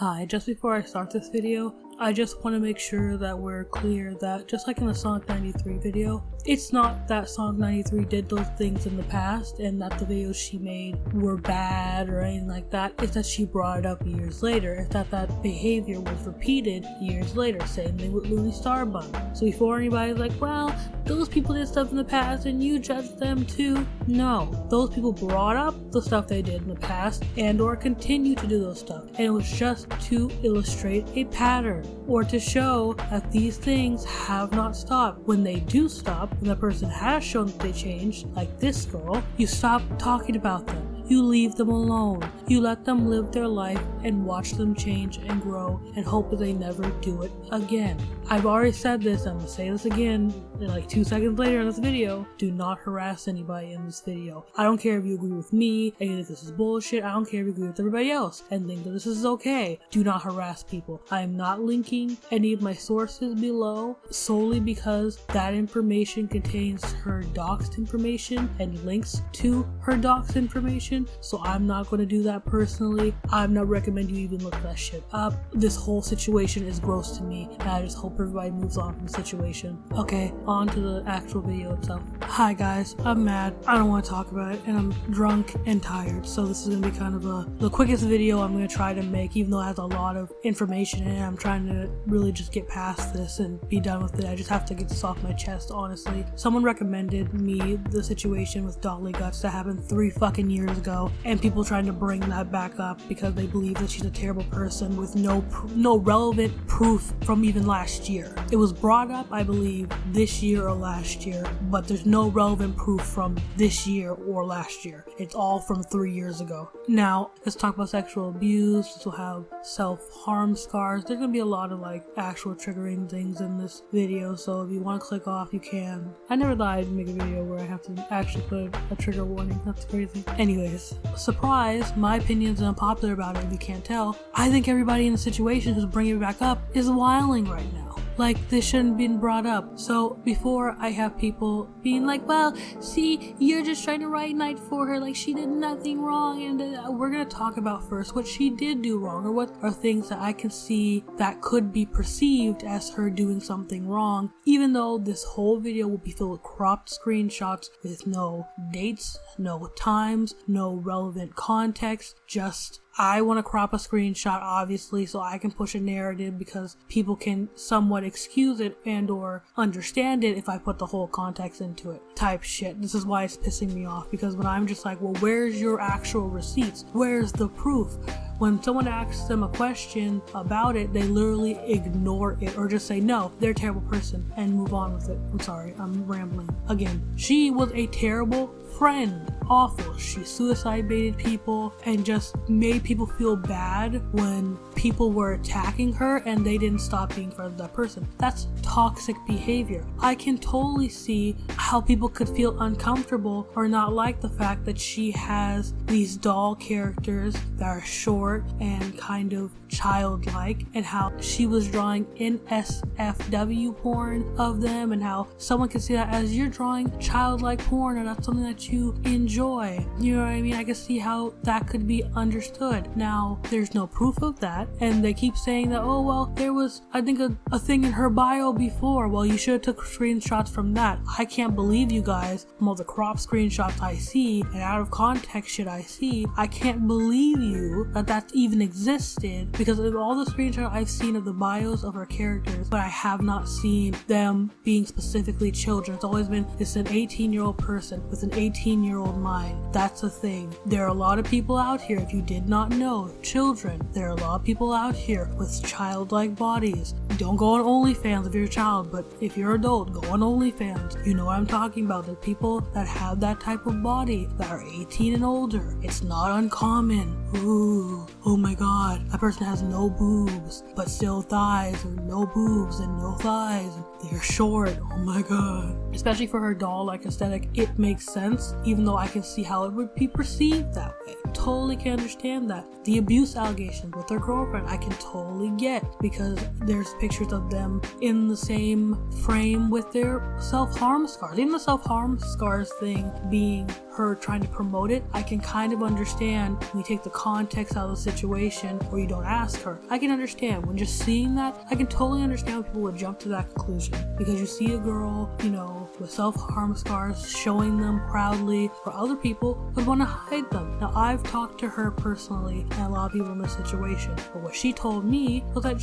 Hi, just before I start this video, I just want to make sure that we're clear that just like in the Sonic 93 video, it's not that Sonic 93 did those things in the past and that the videos she made were bad or anything like that. It's that she brought it up years later. It's that behavior was repeated years later. Same thing with Looney Starbug. So before anybody's like, well, those people did stuff in the past and you judge them too. No, those people brought up the stuff they did in the past and or continue to do those stuff. And it was just to illustrate a pattern or to show that these things have not stopped. When they do stop, when the person has shown that they changed, like this girl, you stop talking about them. You leave them alone. You let them live their life and watch them change and grow and hope that they never do it again. I've already said this, I'm gonna say this again like 2 seconds later in this video. Do not harass anybody in this video. I don't care if you agree with me and think this is bullshit. I don't care if you agree with everybody else and think that this is okay. Do not harass people. I am not linking any of my sources below solely because that information contains her doxed information and links to her doxed information. So I'm not going to do that personally. I'm not recommending you even look that shit up. This whole situation is gross to me and I just hope everybody moves on from the situation. Okay, on to the actual video itself. Hi guys, I'm mad. I don't want to talk about it and I'm drunk and tired. So this is going to be kind of the quickest video I'm going to try to make, even though it has a lot of information in it. I'm trying to really just get past this and be done with it. I just have to get this off my chest, honestly. Someone recommended me the situation with Dollieguts that happened 3 fucking years ago, and people trying to bring that back up because they believe that she's a terrible person with no relevant proof from even last year. It was brought up, I believe, this year or last year, but there's no relevant proof from this year or last year. It's all from 3 years ago. Now, let's talk about sexual abuse. This will have self-harm scars. There's gonna be a lot of like actual triggering things in this video, so if you want to click off, you can. I never thought I'd make a video where I have to actually put a trigger warning. That's crazy. Anyways, surprise, my opinion's unpopular about it if you can't tell. I think everybody in the situation who's bringing it back up is wilding right now. Like, this shouldn't have been brought up. So before I have people being like, well, see, you're just trying to write night for her, like she did nothing wrong, and we're gonna talk about first what she did do wrong, or what are things that I can see that could be perceived as her doing something wrong, even though this whole video will be filled with cropped screenshots with no dates, no times, no relevant context, just I want to crop a screenshot, obviously, so I can push a narrative because people can somewhat excuse it and or understand it if I put the whole context into it type shit. This is why it's pissing me off, because when I'm just like, well, where's your actual receipts? Where's the proof? When someone asks them a question about it, they literally ignore it or just say, no, they're a terrible person and move on with it. I'm sorry, I'm rambling. Again, she was a terrible friend. Awful. She suicide baited people and just made people feel bad when people were attacking her and they didn't stop being friends with that person. That's toxic behavior. I can totally see how people could feel uncomfortable or not like the fact that she has these doll characters that are short and kind of childlike, and how she was drawing NSFW porn of them, and how someone could see that as you're drawing childlike porn and that's something that you enjoy. You know what I mean? I can see how that could be understood. Now, there's no proof of that, and they keep saying that, oh well, there was, I think, a thing in her bio before. Well, you should have took screenshots from that. I can't believe you guys, from all the crop screenshots I see and out of context shit I see, I can't believe you that even existed, because of all the screenshots I've seen of the bios of her characters, but I have not seen them being specifically children. It's always been, it's an 18-year-old person with an 18-year-old mind. That's a thing. There are a lot of people out here, if you did not know, children. There are a lot of people out here with childlike bodies. Don't go on OnlyFans if you're a child, but if you're an adult, go on OnlyFans. You know what I'm talking about. The people that have that type of body that are 18 and older. It's not uncommon. Ooh, oh my god, that person has no boobs but still thighs, or no boobs and no thighs, and they're short. Oh my god. Especially for her doll-like aesthetic, it makes sense, even though I can see how it would be perceived that way. Totally can understand that. The abuse allegations with her girlfriend, I can totally get, because there's pictures of them in the same frame with their self-harm scars. Even the self-harm scars thing being her trying to promote it, I can kind of understand when you take the context out of the situation or you don't ask her. I can understand when just seeing that, I can totally understand when people would jump to that conclusion, because you see a girl, you know, with self-harm scars, showing them proudly, where other people would want to hide them. Now, I've talked to her personally and a lot of people in this situation, but what she told me was that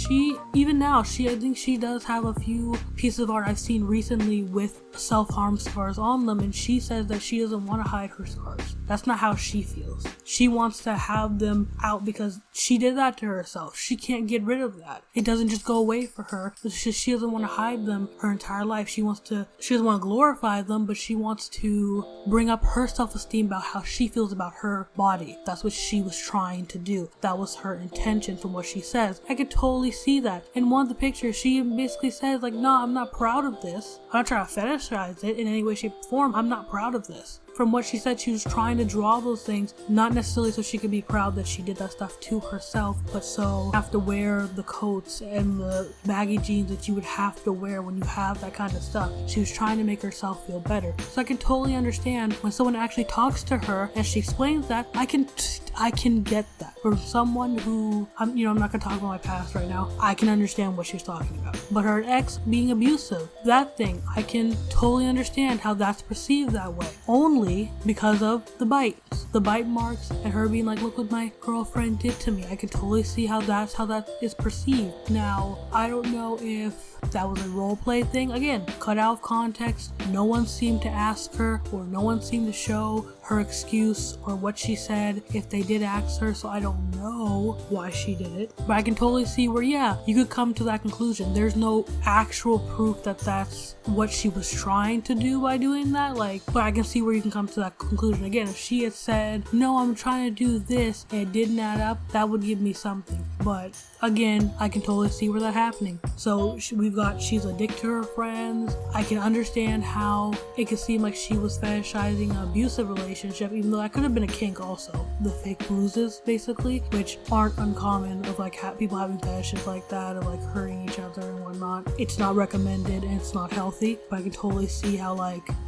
even now, I think she does have a few pieces of art I've seen recently with self-harm scars on them, and she says that she doesn't want to hide her scars. That's not how she feels. She wants to have them out because she did that to herself. She can't get rid of that. It doesn't just go away for her. She doesn't want to hide them her entire life. She doesn't want to glorify them, but she wants to bring up her self-esteem about how she feels about her body. That's what she was trying to do. That was her intention from what she says. I could totally see that. In one of the pictures, she basically says like, no, I'm not proud of this. I'm not trying to fetishize it in any way, shape, or form. I'm not proud of this. From what she said, she was trying to draw those things, not necessarily so she could be proud that she did that stuff to herself, but so have to wear the coats and the baggy jeans that you would have to wear when you have that kind of stuff. She was trying to make herself feel better. So I can totally understand when someone actually talks to her and she explains that. I can get that. For someone who, I'm not gonna talk about my past right now, I can understand what she's talking about. But her ex being abusive, that thing, I can totally understand how that's perceived that way. Only because of the bite marks, and her being like, look what my girlfriend did to me. I can totally see how that is perceived. Now, I don't know if that was a role play thing. Again, cut out of context. No one seemed to ask her, or no one seemed to show her excuse or what she said if they did ask her, so I don't know why she did it. But I can totally see where, yeah, you could come to that conclusion. There's no actual proof that that's what she was trying to do by doing that, but I can see where you can come to that conclusion. Again, if she had said, no, I'm trying to do this, and it didn't add up, that would give me something. But again, I can totally see where that's happening. So she's a dick to her friends. I can understand how it could seem like she was fetishizing an abusive relationship, even though that could have been a kink also. The fake bruises, basically, which aren't uncommon of people having fetishes like that, of hurting each other and whatnot. It's not recommended and it's not healthy, but I can totally see how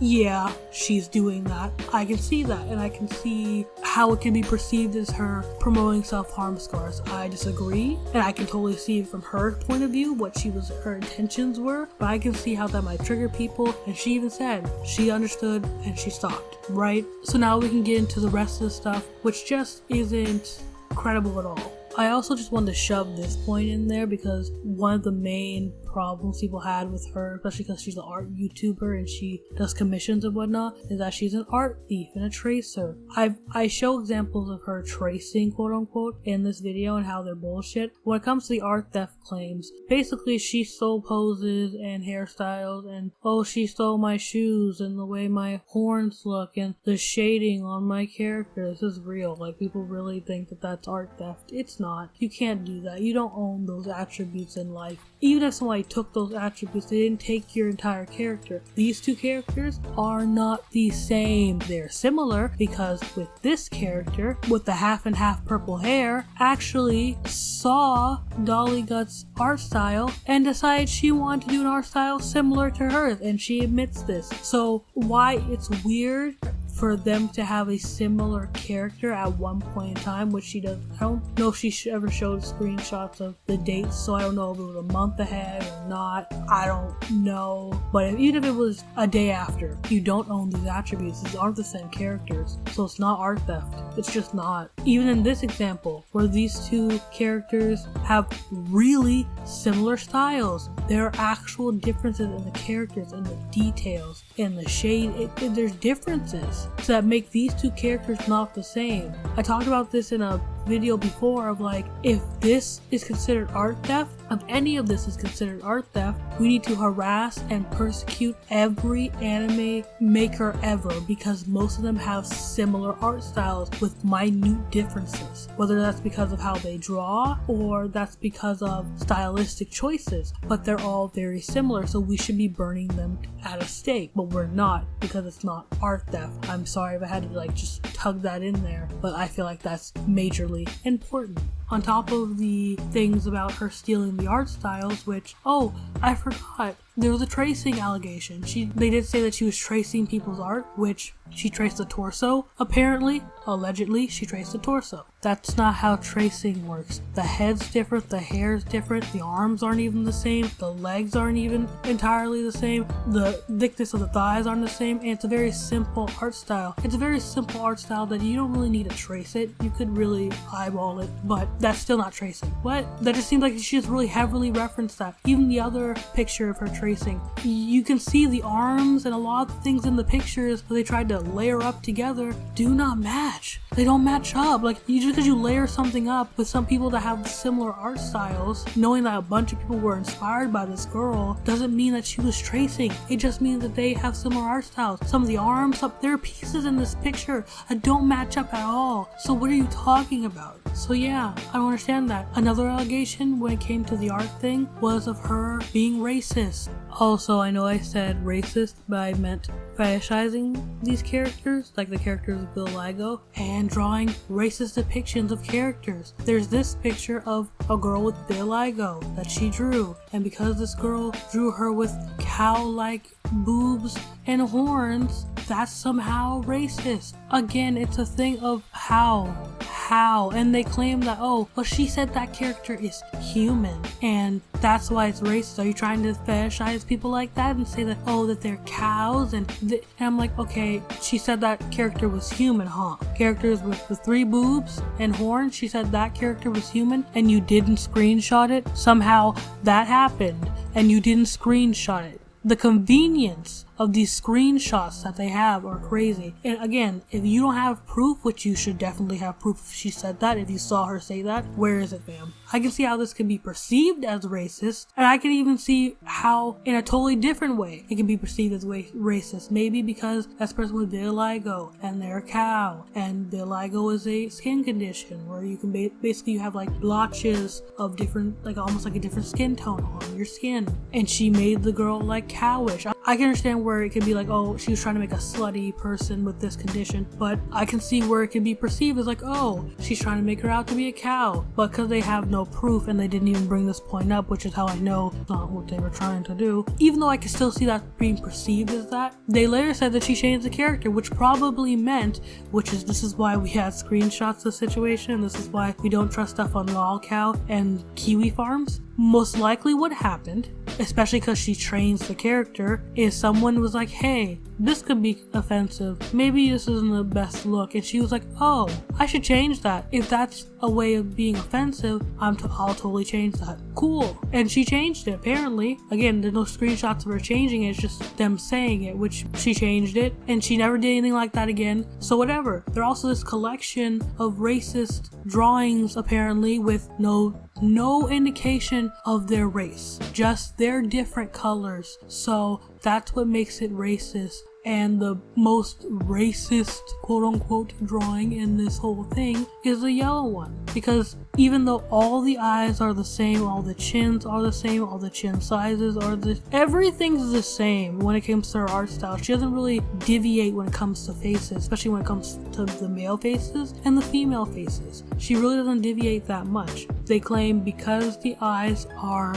yeah, she's doing that. I can see that, and I can see how it can be perceived as her promoting self-harm scars. I disagree, and I can totally see from her point of view what her intentions were, but I can see how that might trigger people, and she even said she understood and she stopped, right? So now we can get into the rest of the stuff, which just isn't credible at all. I also just wanted to shove this point in there because one of the main problems people had with her, especially because she's an art YouTuber and she does commissions and whatnot, is that she's an art thief and a tracer. I show examples of her tracing, quote unquote, in this video and how they're bullshit. When it comes to the art theft claims, basically she stole poses and hairstyles, and she stole my shoes and the way my horns look and the shading on my character. This is real. People really think that that's art theft. It's not. You can't do that. You don't own those attributes in life. Even if somebody took those attributes, they didn't take your entire character. These two characters are not the same. They're similar because with this character, with the half and half purple hair, actually saw Dollieguts' art style and decided she wanted to do an art style similar to hers, and she admits this. So why it's weird for them to have a similar character at one point in time, which she does. I don't know if she ever showed screenshots of the dates, so I don't know if it was a month ahead or not. I don't know. But even if it was a day after, you don't own these attributes. These aren't the same characters, so it's not art theft. It's just not. Even in this example, where these two characters have really similar styles, there are actual differences in the characters, in the details, in the shade. There's differences that make these two characters not the same. I talked about this in a video before of if this is considered art theft, if any of this is considered art theft, we need to harass and persecute every anime maker ever, because most of them have similar art styles with minute differences, whether that's because of how they draw or that's because of stylistic choices, but they're all very similar, so we should be burning them at a stake, but we're not, because it's not art theft. I'm sorry if I had to just tug that in there, but I feel like that's majorly important. On top of the things about her stealing the art styles, which, I forgot, there was a tracing allegation. They did say that she was tracing people's art, which she traced the torso. Apparently, allegedly, she traced the torso. That's not how tracing works. The head's different, the hair's different, the arms aren't even the same, the legs aren't even entirely the same, the thickness of the thighs aren't the same, and it's a very simple art style. It's a very simple art style that you don't really need to trace it. You could really eyeball it, but that's still not tracing. What? That just seems like she just really heavily referenced that. Even the other picture of her tracing, you can see the arms and a lot of things in the pictures that they tried to layer up together do not match. They don't match up. Like, just because you layer something up with some people that have similar art styles, knowing that a bunch of people were inspired by this girl, doesn't mean that she was tracing. It just means that they have similar art styles. Some of the arms, there are pieces in this picture that don't match up at all. So what are you talking about? So yeah, I don't understand that. Another allegation when it came to the art thing was of her being racist. Also, I know I said racist, but I meant fetishizing these characters, like the characters of vitiligo, and drawing racist depictions of characters. There's this picture of a girl with vitiligo that she drew, and because this girl drew her with cow-like boobs and horns, that's somehow racist. Again, it's a thing of how, and they claim that, oh, well, she said that character is human, and that's why it's racist. Are you trying to fetishize people like that and say that, oh, that they're cows? And I'm like, okay, she said that character was human, huh? Characters with the 3 boobs and horns, she said that character was human, and you didn't screenshot it? Somehow that happened, and you didn't screenshot it. The convenience of these screenshots that they have are crazy. And again, if you don't have proof, which you should definitely have proof if she said that, if you saw her say that, where is it, fam? I can see how this can be perceived as racist, and I can even see how, in a totally different way, it can be perceived as racist. Maybe because that's a person with vitiligo, and they're a cow, and vitiligo is a skin condition where you can basically you have like blotches of different, like almost like a different skin tone on your skin, and she made the girl like cowish. I can understand where it could be like, oh, she was trying to make a slutty person with this condition, but I can see where it can be perceived as like, oh, she's trying to make her out to be a cow. But because they have no proof and they didn't even bring this point up, which is how I know it's not what they were trying to do, even though I can still see that being perceived as that, they later said that she changed the character, which probably meant, this is why we had screenshots of the situation, this is why we don't trust stuff on lolcow and kiwi farms. Most likely what happened, especially because she trains the character, is someone was like, hey, this could be offensive, maybe this isn't the best look, and she was like, oh, I should change that. If that's a way of being offensive, I'll totally change that. Cool. And she changed it, apparently. Again, there's no screenshots of her changing it, it's just them saying it, which she changed it, and she never did anything like that again, so whatever. There's also this collection of racist drawings, apparently, with no indication of their race, just their different colors. So that's what makes it racist. And the most racist quote-unquote drawing in this whole thing is the yellow one, because even though all the eyes are the same, all the chins are the same, all the chin sizes are everything's the same when it comes to her art style. She doesn't really deviate when it comes to faces, especially when it comes to the male faces and the female faces. She really doesn't deviate that much. They claim because the eyes are,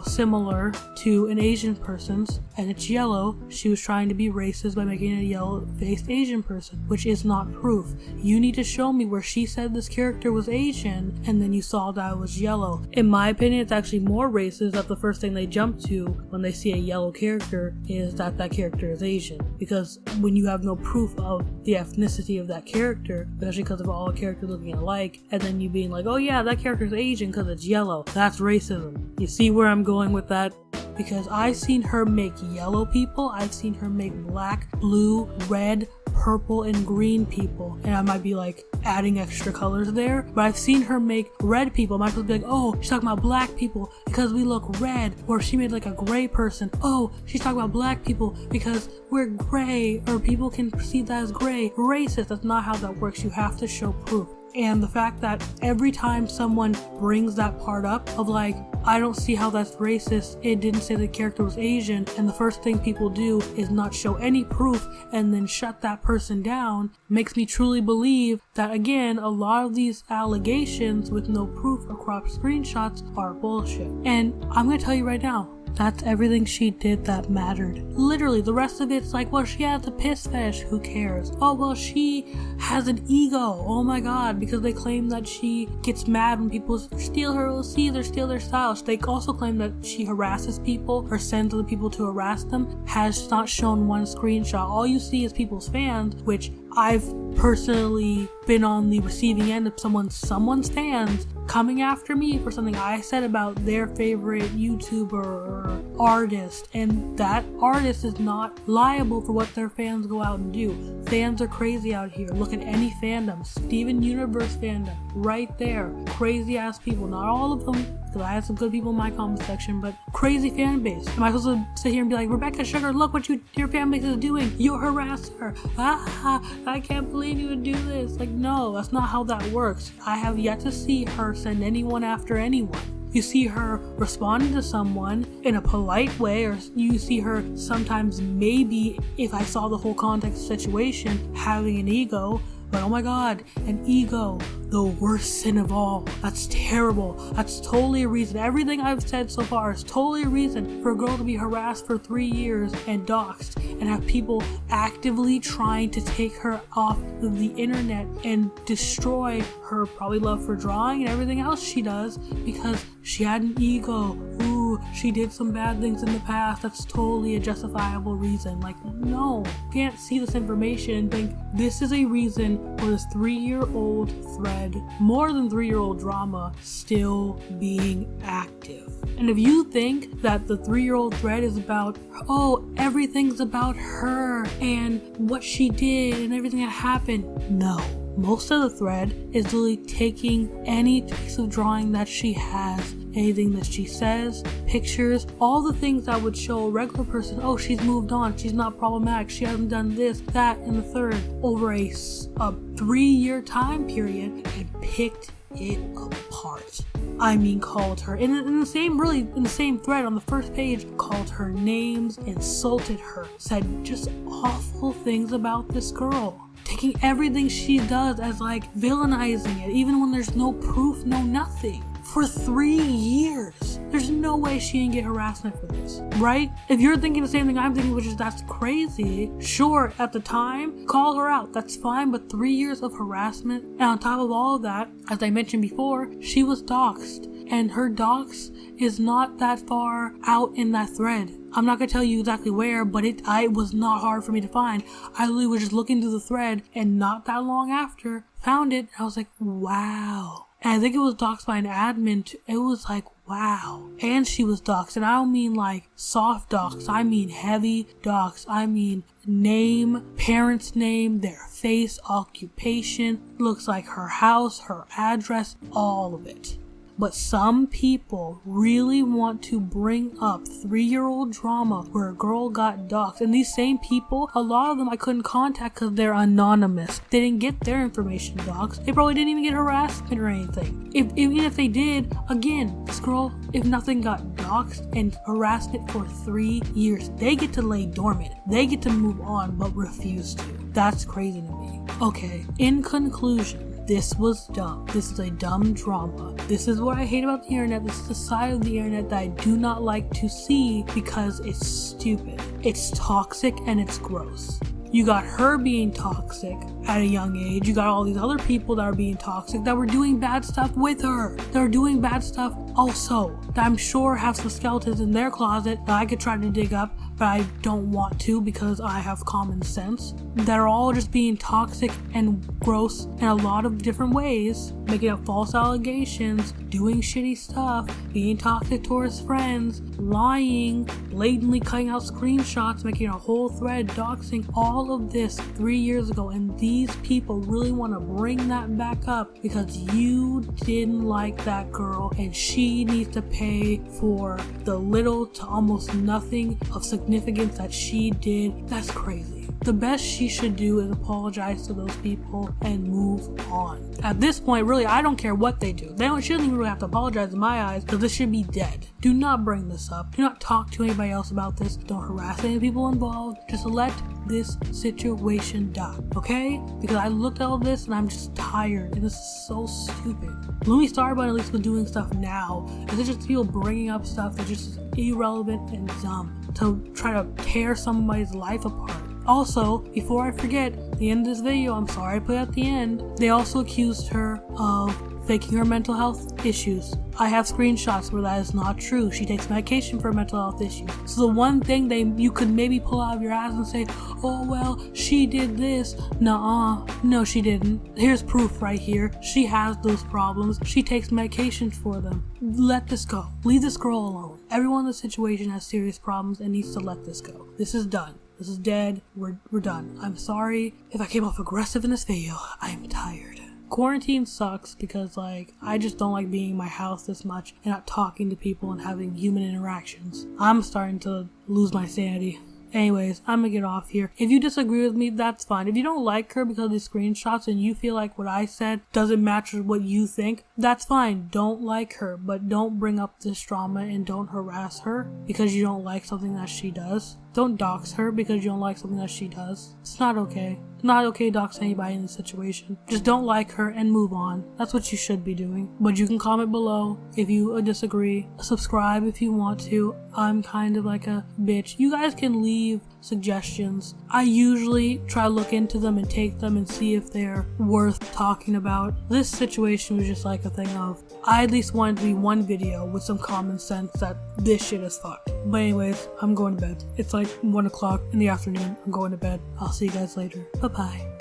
similar to an Asian person's and it's yellow, she was trying to be racist by making a yellow-faced Asian person, which is not proof. You need to show me where she said this character was Asian and then you saw that it was yellow. In my opinion, it's actually more racist that the first thing they jump to when they see a yellow character is that character is Asian, because when you have no proof of the ethnicity of that character, especially because of all characters looking alike, and then you being like, oh yeah, that character's Asian because it's yellow, that's racism. You see where I'm going with that? Because I've seen her make yellow people, I've seen her make black, blue, red, purple, and green people, and I might be like adding extra colors there, but I've seen her make red people. I might be like, oh, she's talking about black people because we look red, or she made like a gray person, oh, she's talking about black people because we're gray, or people can perceive that as gray. Racist. That's not how that works. You have to show proof. And the fact that every time someone brings that part up of like, I don't see how that's racist, it didn't say the character was Asian, and the first thing people do is not show any proof and then shut that person down, makes me truly believe that, again, a lot of these allegations with no proof or crop screenshots are bullshit. And I'm gonna tell you right now, That's everything she did that mattered. Literally, the rest of it's like, well, she has a piss fetish, who cares? Oh, well, she has an ego, oh my god, because they claim that she gets mad when people steal her OCs or steal their styles. They also claim that she harasses people or sends other people to harass them. Has not shown one screenshot. All you see is people's fans, which I've personally been on the receiving end of someone's fans coming after me for something I said about their favorite YouTuber or artist, and that artist is not liable for what their fans go out and do. Fans are crazy out here. Look at any fandom. Steven Universe fandom, right there. Crazy ass people. Not all of them, because I had some good people in my comment section, but crazy fan base. Am I supposed to sit here and be like, Rebecca Sugar, look what your fan base is doing. You harass her. I can't believe you would do this. Like, no, that's not how that works. I have yet to see her send anyone after anyone. You see her responding to someone in a polite way, or you see her sometimes, maybe if I saw the whole context of the situation, having an ego. But oh my god, an ego, the worst sin of all. That's terrible. That's totally a reason. Everything I've said so far is totally a reason for a girl to be harassed for 3 years and doxxed, and have people actively trying to take her off of the internet and destroy her probably love for drawing and everything else she does because she had an ego. Ooh, she did some bad things in the past. That's totally a justifiable reason. Like, no, you can't see this information and think this is a reason for this 3-year-old thread, more than 3-year-old drama, still being active. And if you think that the 3-year-old thread is about, oh, everything's about her and what she did and everything that happened, no. Most of the thread is literally taking any piece of drawing that she has, anything that she says, pictures, all the things that would show a regular person, oh, she's moved on, she's not problematic, she hasn't done this, that, and the third, over a 3-year time period, and picked it apart. I mean, called her in the same thread on the first page, called her names, insulted her, said just awful things about this girl. Taking everything she does as like villainizing it, even when there's no proof, no nothing. For 3 years. There's no way she didn't get harassment for this, right? If you're thinking the same thing I'm thinking, which is that's crazy, sure, at the time, call her out, that's fine, but 3 years of harassment, and on top of all of that, as I mentioned before, she was doxxed, and her dox is not that far out in that thread. I'm not gonna tell you exactly where, but it was not hard for me to find. I literally was just looking through the thread, and not that long after, found it, and I was like, wow. And I think it was doxed by an admin too. It was like, wow. And she was doxed, and I don't mean like soft doxed, I mean heavy doxed. I mean name, parents' name, their face, occupation, looks like her house, her address, all of it. But some people really want to bring up 3-year-old drama where a girl got doxxed. And these same people, a lot of them I couldn't contact because they're anonymous. They didn't get their information doxxed. They probably didn't even get harassment or anything. Even if they did, again, this girl, if nothing, got doxxed and harassment for 3 years. They get to lay dormant. They get to move on but refuse to. That's crazy to me. Okay, in conclusion, this was dumb. This is a dumb drama. This is what I hate about the internet. This is the side of the internet that I do not like to see because it's stupid. It's toxic and it's gross. You got her being toxic at a young age. You got all these other people that are being toxic that were doing bad stuff with her. That are doing bad stuff also. That I'm sure have some skeletons in their closet that I could try to dig up, but I don't want to because I have common sense. That are all just being toxic and gross in a lot of different ways. Making up false allegations, doing shitty stuff, being toxic towards friends, lying, blatantly cutting out screenshots, making a whole thread, doxing, all of this 3 years ago. And these people really want to bring that back up because you didn't like that girl and she needs to pay for the little to almost nothing of significance that she did. That's crazy. the best she should do is apologize to those people and move on. At this point, really, I don't care what they do. She doesn't even really have to apologize in my eyes, because this should be dead. Do not bring this up. Do not talk to anybody else about this. Don't harass any people involved. Just let this situation die, okay? Because I looked at all this and I'm just tired, and this is so stupid. Louis Starbuck at least was doing stuff now. Is it just people bringing up stuff that's just irrelevant and dumb to try to tear somebody's life apart? Also, before I forget, at the end of this video, I'm sorry I put it at the end, they also accused her of faking her mental health issues. I have screenshots where that is not true. She takes medication for mental health issues. So the one thing you could maybe pull out of your ass and say, oh well, she did this. Nuh-uh. No, she didn't. Here's proof right here. She has those problems. She takes medication for them. Let this go. Leave this girl alone. Everyone in this situation has serious problems and needs to let this go. This is done. This is dead. We're done. I'm sorry if I came off aggressive in this video. I'm tired. Quarantine sucks because, like, I just don't like being in my house this much and not talking to people and having human interactions. I'm starting to lose my sanity. Anyways, I'm gonna get off here. If you disagree with me, that's fine. If you don't like her because of these screenshots and you feel like what I said doesn't match with what you think, that's fine. Don't like her, but don't bring up this drama and don't harass her because you don't like something that she does. Don't dox her because you don't like something that she does. It's not okay. It's not okay to dox anybody in this situation. Just don't like her and move on. That's what you should be doing. But you can comment below if you disagree. Subscribe if you want to. I'm kind of like a bitch. You guys can leave suggestions. I usually try to look into them and take them and see if they're worth talking about. This situation was just like a thing of, I at least wanted to be one video with some common sense that this shit is fucked. But anyways, I'm going to bed. It's like 1 o'clock in the afternoon. I'm going to bed. I'll see you guys later. Bye bye.